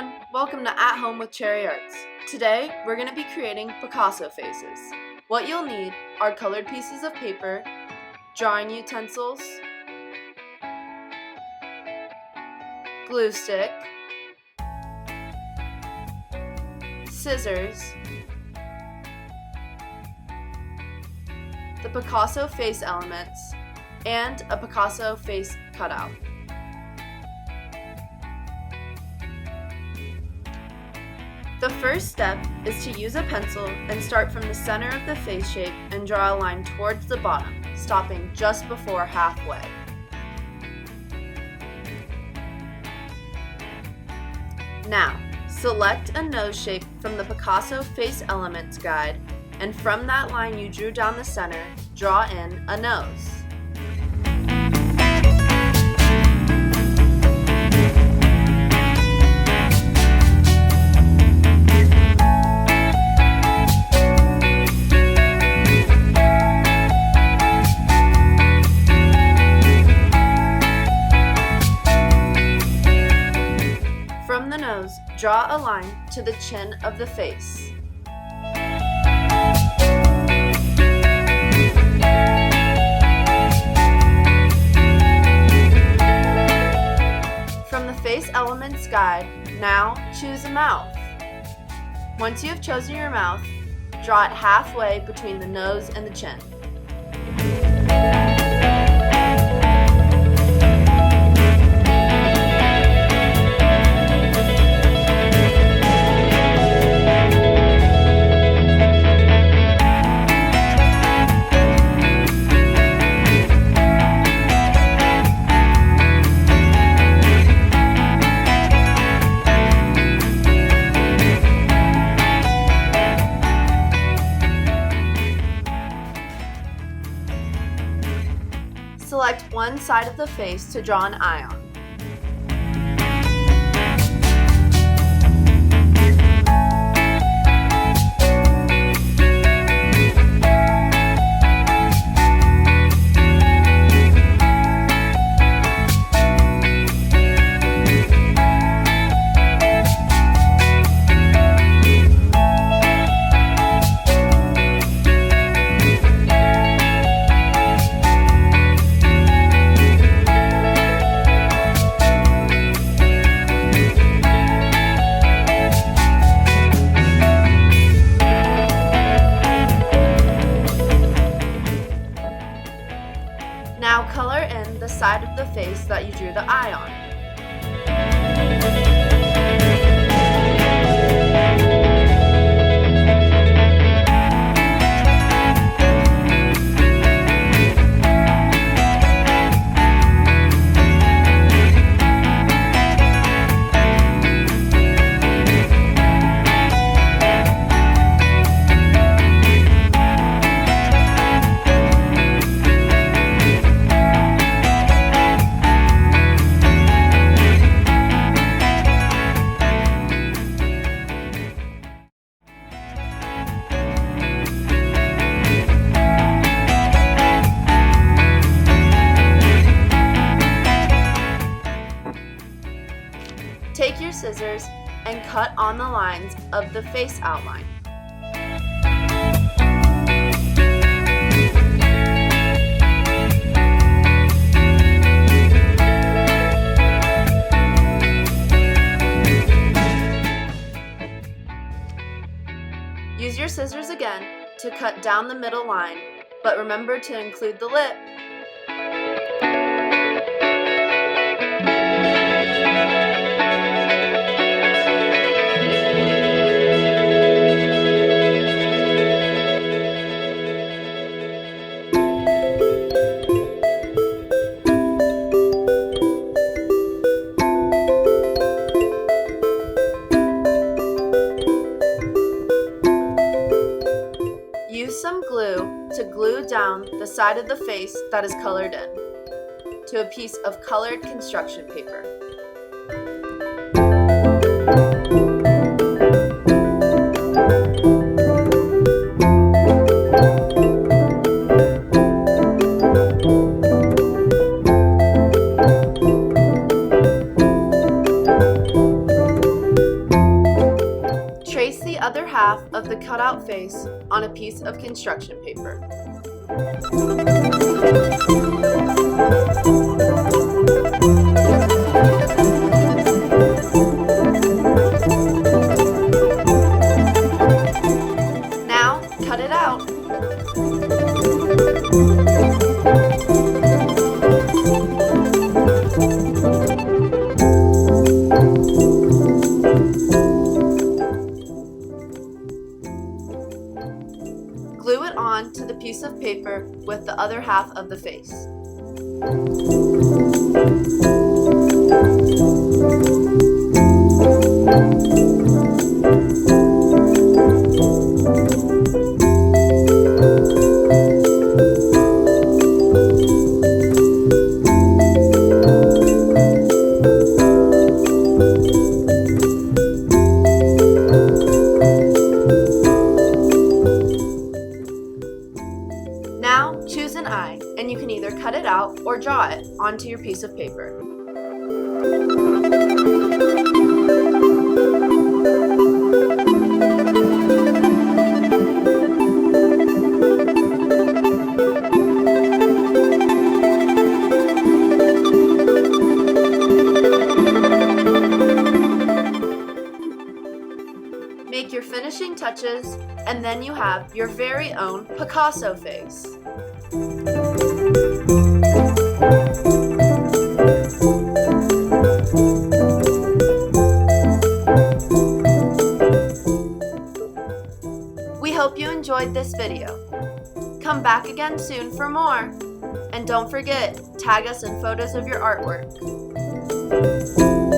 everyone, welcome to At Home with Cherry Arts. Today, we're going to be creating Picasso faces. What you'll need are colored pieces of paper, drawing utensils, glue stick, scissors, the Picasso face elements, and a Picasso face cutout. The first step is to use a pencil and start from the center of the face shape and draw a line towards the bottom, stopping just before halfway. Now, select a nose shape from the Picasso Face Elements guide, and from that line you drew down the center, draw in a nose. From the nose, draw a line to the chin of the face. From the Face Elements guide, now choose a mouth. Once you have chosen your mouth, draw it halfway between the nose and the chin. Select one side of the face to draw an eye on. Now color in the side of the face that you drew the eye on. Take your scissors and cut on the lines of the face outline. Use your scissors again to cut down the middle line, but remember to include the lip. Use some glue to glue down the side of the face that is colored in to a piece of colored construction paper. other half of the cutout face on a piece of construction paper. Now, cut it out. Glue it on to the piece of paper with the other half of the face. Now choose an eye, and you can either cut it out or draw it onto your piece of paper. Make your finishing touches, and then you have your very own Picasso face. We hope you enjoyed this video. Come back again soon for more. And don't forget, tag us in photos of your artwork.